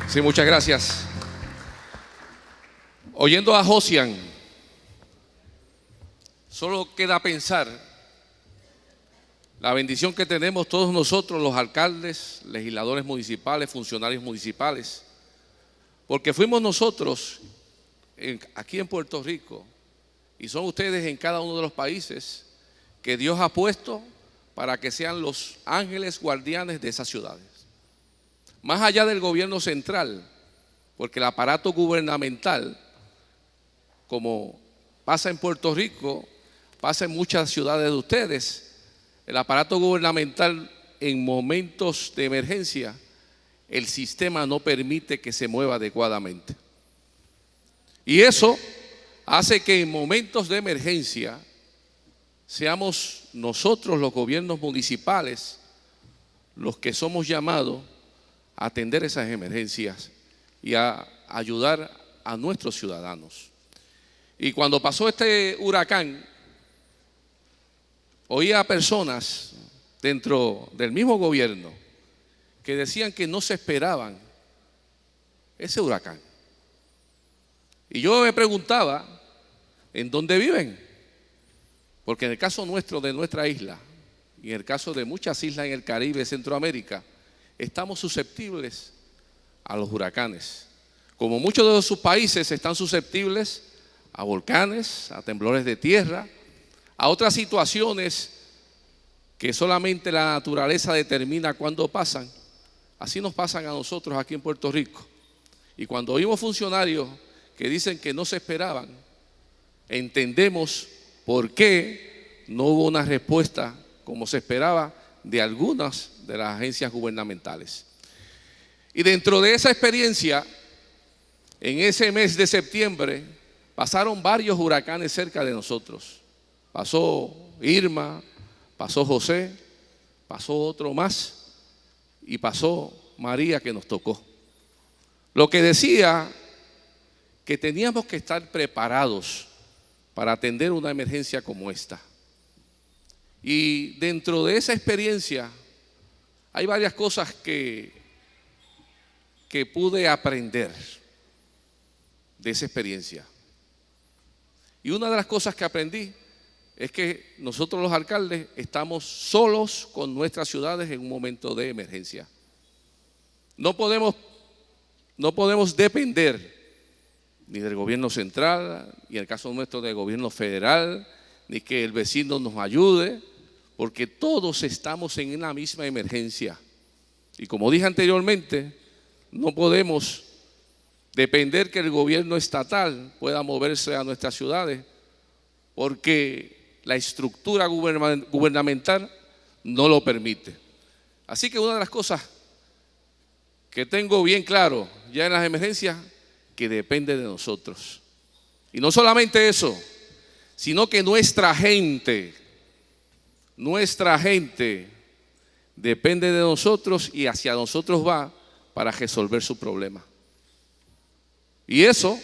Sí, muchas gracias. Oyendo a Josian, solo queda pensar la bendición que tenemos todos nosotros, los alcaldes, legisladores municipales, funcionarios municipales, porque fuimos nosotros aquí en Puerto Rico y son ustedes en cada uno de los países que Dios ha puesto para que sean los ángeles guardianes de esas ciudades. Más allá del gobierno central, porque el aparato gubernamental, como pasa en Puerto Rico, pasa en muchas ciudades de ustedes, el aparato gubernamental en momentos de emergencia, el sistema no permite que se mueva adecuadamente. Y eso hace que en momentos de emergencia seamos nosotros los gobiernos municipales los que somos llamados a atender esas emergencias y a ayudar a nuestros ciudadanos. Y cuando pasó este huracán, oía a personas dentro del mismo gobierno que decían que no se esperaban ese huracán. Y yo me preguntaba, ¿en dónde viven? Porque en el caso nuestro, de nuestra isla, y en el caso de muchas islas en el Caribe, Centroamérica, estamos susceptibles a los huracanes. Como muchos de sus países están susceptibles a volcanes, a temblores de tierra, a otras situaciones que solamente la naturaleza determina cuándo pasan. Así nos pasan a nosotros aquí en Puerto Rico. Y cuando oímos funcionarios que dicen que no se esperaban, entendemos por qué no hubo una respuesta como se esperaba de algunas de las agencias gubernamentales. Y dentro de esa experiencia, en ese mes de septiembre, pasaron varios huracanes cerca de nosotros. Pasó Irma, pasó José, pasó otro más y pasó María, que nos tocó. Lo que decía que teníamos que estar preparados para atender una emergencia como esta. Y dentro de esa experiencia hay varias cosas que pude aprender de esa experiencia. Y una de las cosas que aprendí es que nosotros los alcaldes estamos solos con nuestras ciudades en un momento de emergencia. No podemos depender ni del gobierno central, y en el caso nuestro del gobierno federal, ni que el vecino nos ayude, porque todos estamos en una misma emergencia. Y como dije anteriormente, no podemos depender que el gobierno estatal pueda moverse a nuestras ciudades, porque la estructura gubernamental no lo permite. Así que una de las cosas que tengo bien claro ya en las emergencias, que depende de nosotros. Y no solamente eso, sino que nuestra gente depende de nosotros y hacia nosotros va para resolver su problema. Y eso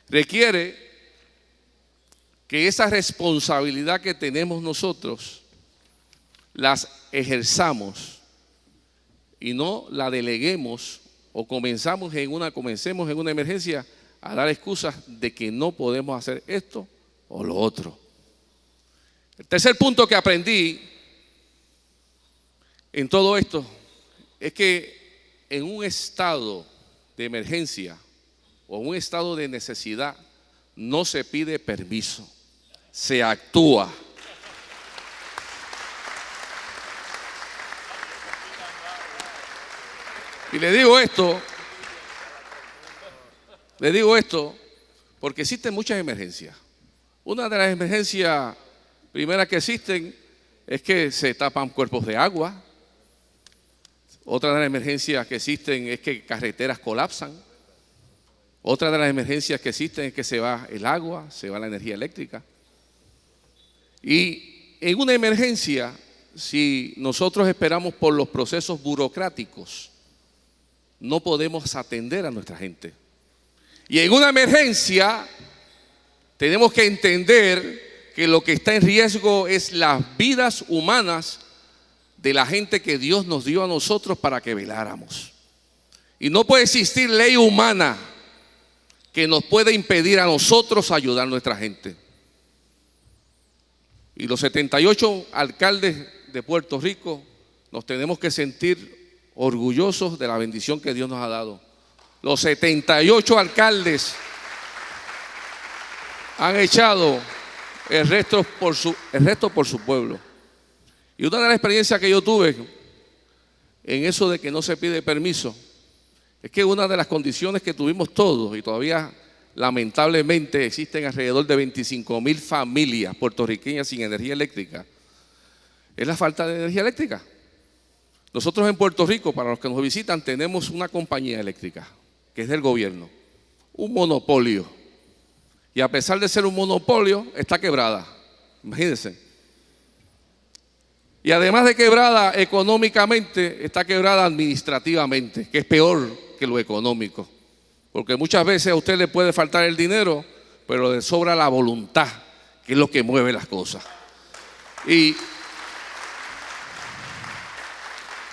requiere que esa responsabilidad que tenemos nosotros las ejerzamos y no la deleguemos o comencemos en una emergencia a dar excusas de que no podemos hacer esto o lo otro. El tercer punto que aprendí en todo esto es que en un estado de emergencia o un estado de necesidad no se pide permiso, se actúa. Y le digo esto porque existen muchas emergencias. Una de las emergencias primeras que existen es que se tapan cuerpos de agua. Otra de las emergencias que existen es que carreteras colapsan. Otra de las emergencias que existen es que se va el agua, se va la energía eléctrica. Y en una emergencia, si nosotros esperamos por los procesos burocráticos, no podemos atender a nuestra gente. Y en una emergencia tenemos que entender que lo que está en riesgo es las vidas humanas de la gente que Dios nos dio a nosotros para que veláramos. Y no puede existir ley humana que nos pueda impedir a nosotros ayudar a nuestra gente. Y los 78 alcaldes de Puerto Rico nos tenemos que sentir orgullosos de la bendición que Dios nos ha dado. Los 78 alcaldes han echado el resto por su pueblo. Y una de las experiencias que yo tuve en eso de que no se pide permiso es que una de las condiciones que tuvimos todos, y todavía lamentablemente existen alrededor de 25,000 familias puertorriqueñas sin energía eléctrica, es la falta de energía eléctrica. Nosotros en Puerto Rico, para los que nos visitan, tenemos una compañía eléctrica que es del gobierno, un monopolio. Y a pesar de ser un monopolio, está quebrada. Imagínense. Y además de quebrada económicamente, está quebrada administrativamente, que es peor que lo económico. Porque muchas veces a usted le puede faltar el dinero, pero le sobra la voluntad, que es lo que mueve las cosas. Y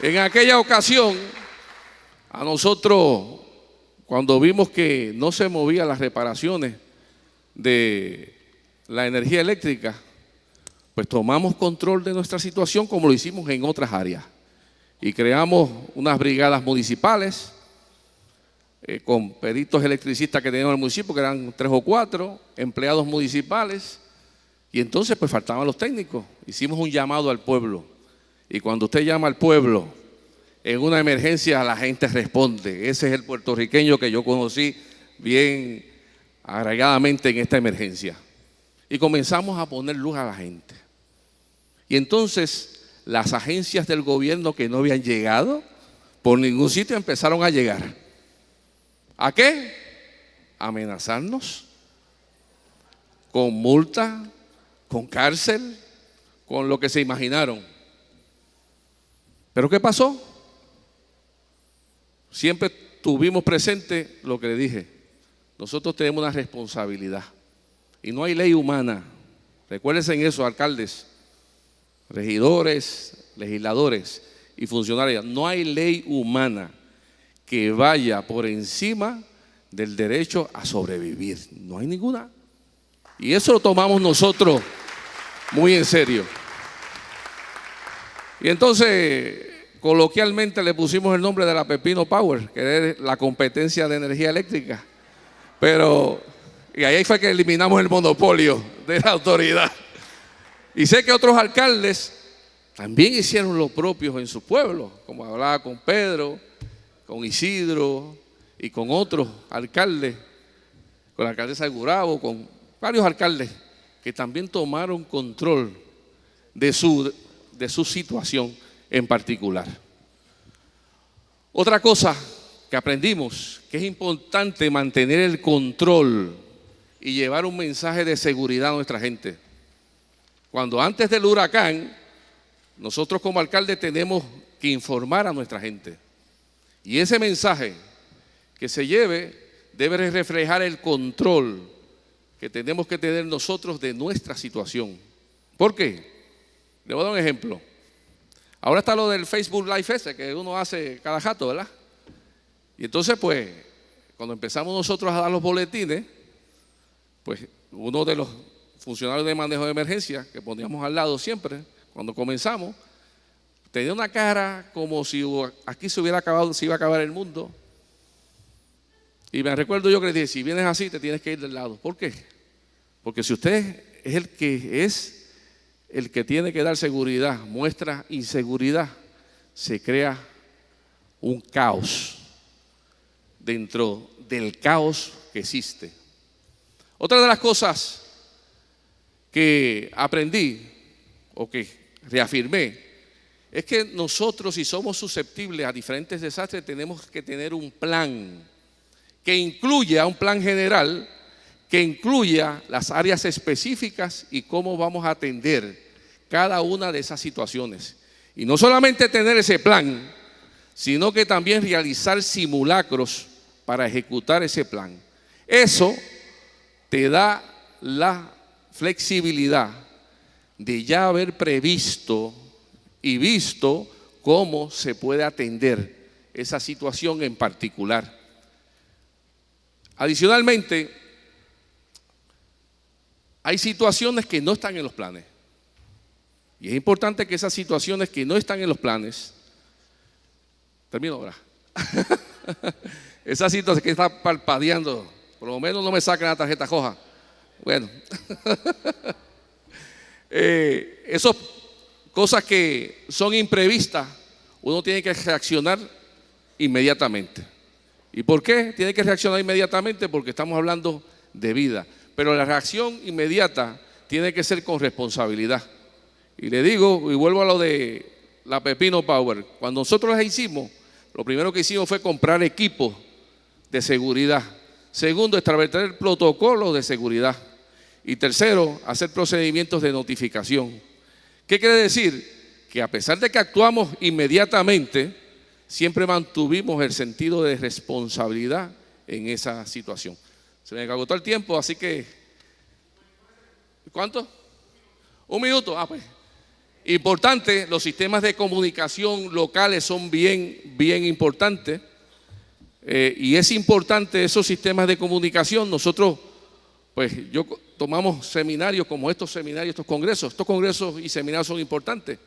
en aquella ocasión, a nosotros, cuando vimos que no se movían las reparaciones de la energía eléctrica, pues tomamos control de nuestra situación como lo hicimos en otras áreas. Y creamos unas brigadas municipales con peritos electricistas que teníamos en el municipio, que eran 3 o 4, empleados municipales. Y entonces pues faltaban los técnicos. Hicimos un llamado al pueblo. Y cuando usted llama al pueblo en una emergencia, la gente responde. Ese es el puertorriqueño que yo conocí bien arraigadamente en esta emergencia. Y comenzamos a poner luz a la gente. Y entonces las agencias del gobierno que no habían llegado por ningún sitio empezaron a llegar. ¿A qué? A amenazarnos con multa, con cárcel, con lo que se imaginaron. ¿Pero qué pasó? Siempre tuvimos presente lo que le dije. Nosotros tenemos una responsabilidad y no hay ley humana. Recuérdense en eso, alcaldes, regidores, legisladores y funcionarios. No hay ley humana que vaya por encima del derecho a sobrevivir. No hay ninguna. Y eso lo tomamos nosotros muy en serio. Y entonces, coloquialmente le pusimos el nombre de la Pepino Power, que es la competencia de energía eléctrica. Y ahí fue que eliminamos el monopolio de la autoridad. Y sé que otros alcaldes también hicieron lo propio en su pueblo, como hablaba con Pedro, con Isidro y con otros alcaldes, con la alcaldesa de Gurabo, con varios alcaldes que también tomaron control de su situación en particular. Otra cosa que aprendimos, que es importante mantener el control y llevar un mensaje de seguridad a nuestra gente. Cuando antes del huracán, nosotros como alcalde tenemos que informar a nuestra gente. Y ese mensaje que se lleve debe reflejar el control que tenemos que tener nosotros de nuestra situación. ¿Por qué? Le voy a dar un ejemplo. Ahora está lo del Facebook Live ese que uno hace cada rato, ¿verdad? Y entonces pues, cuando empezamos nosotros a dar los boletines, pues uno de los funcionarios de manejo de emergencia que poníamos al lado siempre, cuando comenzamos, tenía una cara como si aquí se iba a acabar el mundo. Y me recuerdo yo que le dije, si vienes así te tienes que ir del lado. ¿Por qué? Porque si usted es el que tiene que dar seguridad, muestra inseguridad, se crea un caos dentro del caos que existe. Otra de las cosas que aprendí o que reafirmé es que nosotros, si somos susceptibles a diferentes desastres, tenemos que tener un plan que incluya, un plan general que incluya las áreas específicas y cómo vamos a atender cada una de esas situaciones. Y no solamente tener ese plan, sino que también realizar simulacros para ejecutar ese plan. Eso te da la flexibilidad de ya haber previsto y visto cómo se puede atender esa situación en particular. Adicionalmente, hay situaciones que no están en los planes. Y es importante que esas situaciones que no están en los planes, termino ahora, esa situación que está parpadeando, por lo menos no me saquen la tarjeta roja. Bueno, esas cosas que son imprevistas, uno tiene que reaccionar inmediatamente. ¿Y por qué tiene que reaccionar inmediatamente? Porque estamos hablando de vida. Pero la reacción inmediata tiene que ser con responsabilidad. Y le digo, y vuelvo a lo de la Pepino Power. Cuando nosotros las hicimos, lo primero que hicimos fue comprar equipos de seguridad. Segundo, establecer protocolos de seguridad. Y tercero, hacer procedimientos de notificación. ¿Qué quiere decir? Que a pesar de que actuamos inmediatamente, siempre mantuvimos el sentido de responsabilidad en esa situación. Se me agotó el tiempo, así que... ¿Cuánto? 1 minuto. Pues. Importante, los sistemas de comunicación locales son bien importantes. Y es importante esos sistemas de comunicación. Nosotros, tomamos seminarios como estos seminarios, estos congresos y seminarios son importantes.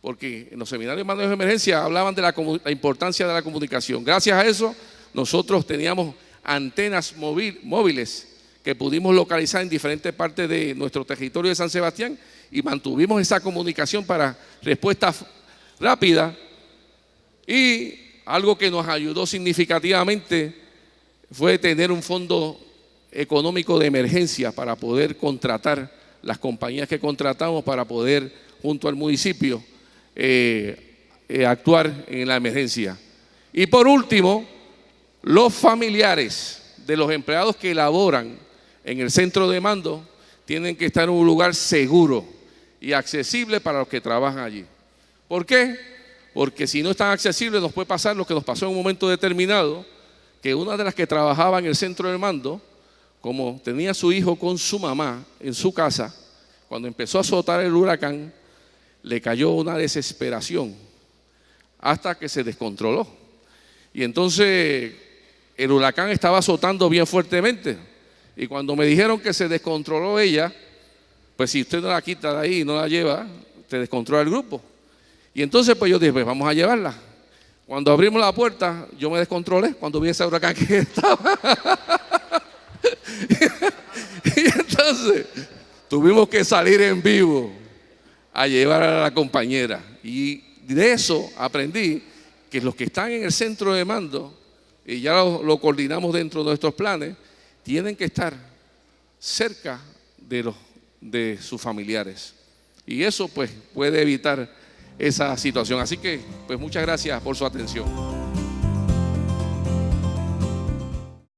Porque en los seminarios de manejo de emergencia hablaban de la importancia de la comunicación. Gracias a eso, nosotros teníamos antenas móviles que pudimos localizar en diferentes partes de nuestro territorio de San Sebastián y mantuvimos esa comunicación para respuesta rápida. Y algo que nos ayudó significativamente fue tener un fondo económico de emergencia para poder contratar las compañías que contratamos para poder, junto al municipio, actuar en la emergencia. Y por último, los familiares de los empleados que laboran en el centro de mando tienen que estar en un lugar seguro y accesible para los que trabajan allí. ¿Por qué? Porque si no están accesibles nos puede pasar lo que nos pasó en un momento determinado, que una de las que trabajaba en el centro de mando, como tenía a su hijo con su mamá en su casa, cuando empezó a azotar el huracán, le cayó una desesperación hasta que se descontroló. Y entonces el huracán estaba azotando bien fuertemente. Y cuando me dijeron que se descontroló ella, pues si usted no la quita de ahí y no la lleva, te descontrola el grupo. Y entonces pues yo dije, pues vamos a llevarla. Cuando abrimos la puerta, yo me descontrolé cuando vi ese huracán que estaba. Y entonces tuvimos que salir en vivo a llevar a la compañera. Y de eso aprendí que los que están en el centro de mando, y ya lo coordinamos dentro de nuestros planes, tienen que estar cerca de sus familiares. Y eso pues puede evitar esa situación. Así que pues muchas gracias por su atención.